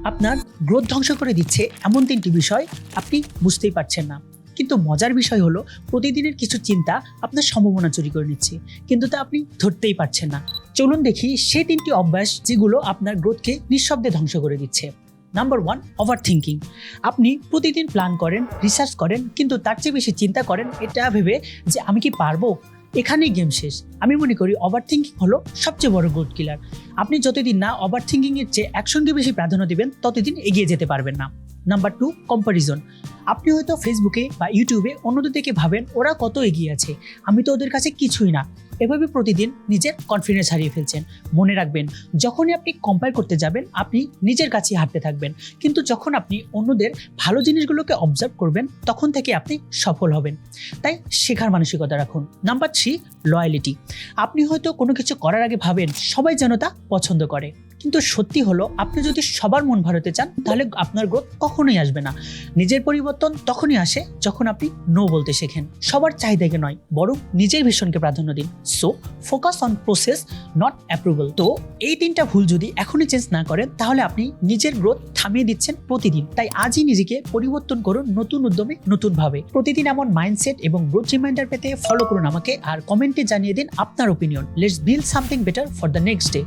আপনার গ্রোথ ধ্বংস করে দিচ্ছে এমন 3টি বিষয় আপনি বুঝতেই পারছেন না। কিন্তু মজার বিষয় হলো প্রতিদিনের কিছু চিন্তা আপনার সম্ভাবনা চুরি করে নিচ্ছে, কিন্তু তা আপনি ধরতেই পারছেন না। চলুন দেখি সেই 3টি অভ্যাস যেগুলো আপনার গ্রোথকে নিঃশব্দে ধ্বংস করে দিচ্ছে। Number 1, over thinking. আপনি প্রতিদিন প্ল্যান করেন, রিসার্চ করেন, কিন্তু তার চেয়ে বেশি চিন্তা করেন এটা ভেবে যে আমি কি পারবো। এখানেই গেম শেষ। আমি মনে করি ওভার থিঙ্কিং হলো সবচেয়ে বড় গ্রোথ কিলার। আপনি যতদিন না ওভার থিঙ্কিং এর চেয়ে অ্যাকশনকে বেশি প্রাধান্য দিবেন ততদিন এগিয়ে যেতে পারবেন না। Number 2, comparison. আপনি হয়তো ফেসবুকে বা ইউটিউবে অন্যদের দেখে ভাবেন ওরা কত এগিয়ে আছে, আমি তো ওদের কাছে কিছুই না। এভাবে প্রতিদিন নিজের কনফিডেন্স হারিয়ে ফেলছেন। মনে রাখবেন, যখনই আপনি কম্পেয়ার করতে যাবেন আপনি নিজের কাছেই হারতে থাকবেন, কিন্তু যখন আপনি অন্যদের ভালো জিনিসগুলোকে অবজার্ভ করবেন তখন থেকে আপনি সফল হবেন। তাই শেখার মানসিকতা রাখুন। Number 3, loyalty. আপনি হয়তো কোনো কিছু করার আগে ভাবেন সবাই যেন তা পছন্দ করে, কিন্তু সত্যি হলো আপনি যদি সবার মন ভারাতে চান তাহলে আপনার গ্রোথ কখনোই আসবে না। নিজের পরিবর্তন তখনই আসে যখন আপনি নো বলতে শেখেন। সবার চাহিদাকে নয়, বরং নিজের ভীষণকে প্রাধান্য দিন। So focus on process, not approval. তো এই 3টা ভুল যদি এখনই চেঞ্জ না করেন তাহলে আপনি নিজের গ্রোথ থামিয়ে দিচ্ছেন প্রতিদিন। তাই আজই নিজেকে পরিবর্তন করুন নতুন উদ্যমে, নতুন ভাবে। প্রতিদিন এমন মাইন্ডসেট এবং গ্রোথ রিমাইন্ডার পেতে ফলো করুন আমাকে, আর কমেন্টে জানিয়ে দিন আপনার opinion. Let's build something better for the next day.